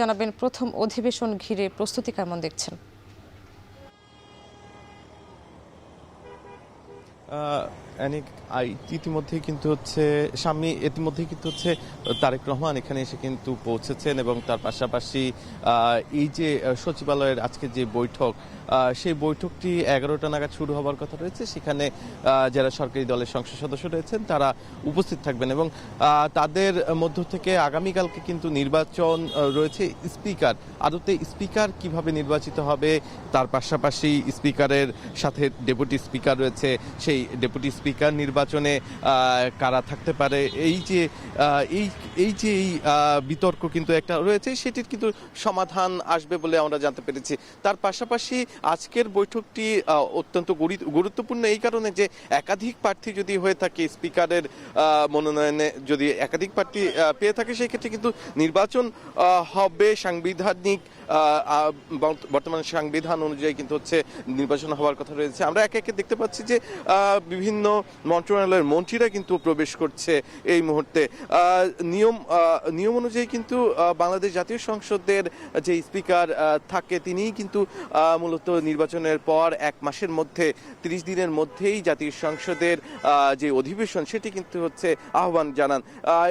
জানাবেন প্রথম অধিবেশন ঘিরে প্রস্তুতি কেমন দেখছেন? ইতিমধ্যেই কিন্তু হচ্ছে তারেক রহমান এখানে এসে কিন্তু পৌঁছেছেন এবং তার পাশাপাশি এই যে সচিবালয়ের আজকে যে বৈঠক সেই বৈঠকটি 11টা নাগাদ শুরু হবার কথা রয়েছে। সেখানে যারা সরকারি দলের সংসদ সদস্য রয়েছেন তারা উপস্থিত থাকবেন এবং তাদের মধ্য থেকে আগামীকালকে কিন্তু নির্বাচন রয়েছে। স্পিকার আদতে স্পিকার কিভাবে নির্বাচিত হবে, তার পাশাপাশি স্পিকারের সাথে ডেপুটি স্পিকার রয়েছে, সেই ডেপুটি স্পিকার নির্বাচনে কারা থাকতে পারে, এই যে বিতর্ক কিন্তু একটা রয়েছে, সেটির কিন্তু সমাধান আসবে বলে আমরা জানতে পেরেছি। তার পাশাপাশি আজকের বৈঠকটি অত্যন্ত গুরুত্বপূর্ণ এই কারণে যে একাধিক প্রার্থী যদি হয়ে থাকে, স্পিকারের মনোনয়নে যদি একাধিক প্রার্থী পেয়ে থাকে, সেই ক্ষেত্রে কিন্তু নির্বাচন হবে সাংবিধানিক বর্তমান সংবিধান অনুযায়ী কিন্তু হচ্ছে নির্বাচন হওয়ার কথা রয়েছে। আমরা একে একে দেখতে পাচ্ছি যে বিভিন্ন মন্ত্রণালয়ের মন্ত্রীরা কিন্তু প্রবেশ করছে এই মুহূর্তে। নিয়ম অনুযায়ী কিন্তু বাংলাদেশ জাতীয় সংসদের যে স্পিকার থাকে তিনিই কিন্তু মূলত নির্বাচনের পর 1 মাসের মধ্যে 30 দিনের মধ্যেই জাতীয় সংসদের যে অধিবেশন সেটি কিন্তু হচ্ছে আহ্বান জানান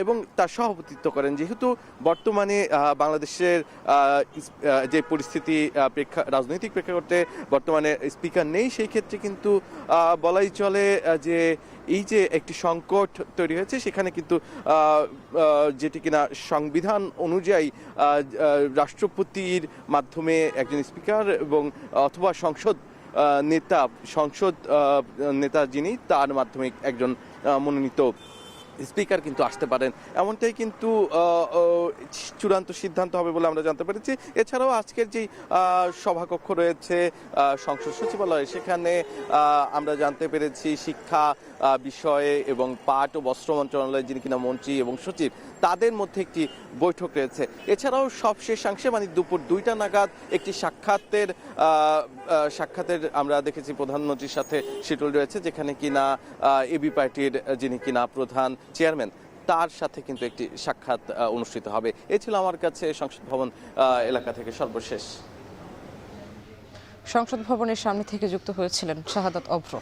এবং তার সভাপতিত্ব করেন। যেহেতু বর্তমানে বাংলাদেশের যে পরিস্থিতি রাজনৈতিক প্রেক্ষাপটে বর্তমানে স্পিকার নেই, সেই ক্ষেত্রে কিন্তু বলাই চলে যে এই যে একটি সংকট তৈরি হয়েছে, সেখানে কিন্তু যেটি কিনা সংবিধান অনুযায়ী রাষ্ট্রপতির মাধ্যমে একজন স্পিকার এবং অথবা সংসদ নেতা যিনি, তার মাধ্যমে একজন মনোনীত স্পিকার কিন্তু আসতে পারেন, এমনটাই কিন্তু চূড়ান্ত সিদ্ধান্ত হবে বলে আমরা জানতে পেরেছি। এছাড়াও আজকের যে সভাকক্ষ রয়েছে সংসদ সচিবালয়ে, সেখানে আমরা জানতে পেরেছি শিক্ষা বিষয়ে এবং পাট ও বস্ত্র মন্ত্রণালয়ের যিনি কিনা মন্ত্রী এবং সচিব, তাদের মধ্যে একটি বৈঠক রয়েছে। এছাড়াও সবশেষাংশে মানে দুপুর 2টা নাগাদ একটি সাক্ষাতের আমরা দেখেছি প্রধানমন্ত্রীর সাথে শিডিউল রয়েছে, যেখানে কিনা এবি পার্টির যিনি কিনা প্রধান চেয়ারম্যান, তার সাথে কিন্তু একটি সাক্ষাৎ অনুষ্ঠিত হবে। এ ছিল আমার কাছে সংসদ ভবন এলাকা থেকে সর্বশেষ। সংসদ ভবনের সামনে থেকে যুক্ত হয়েছিলেন শাহাদাত অভ্র।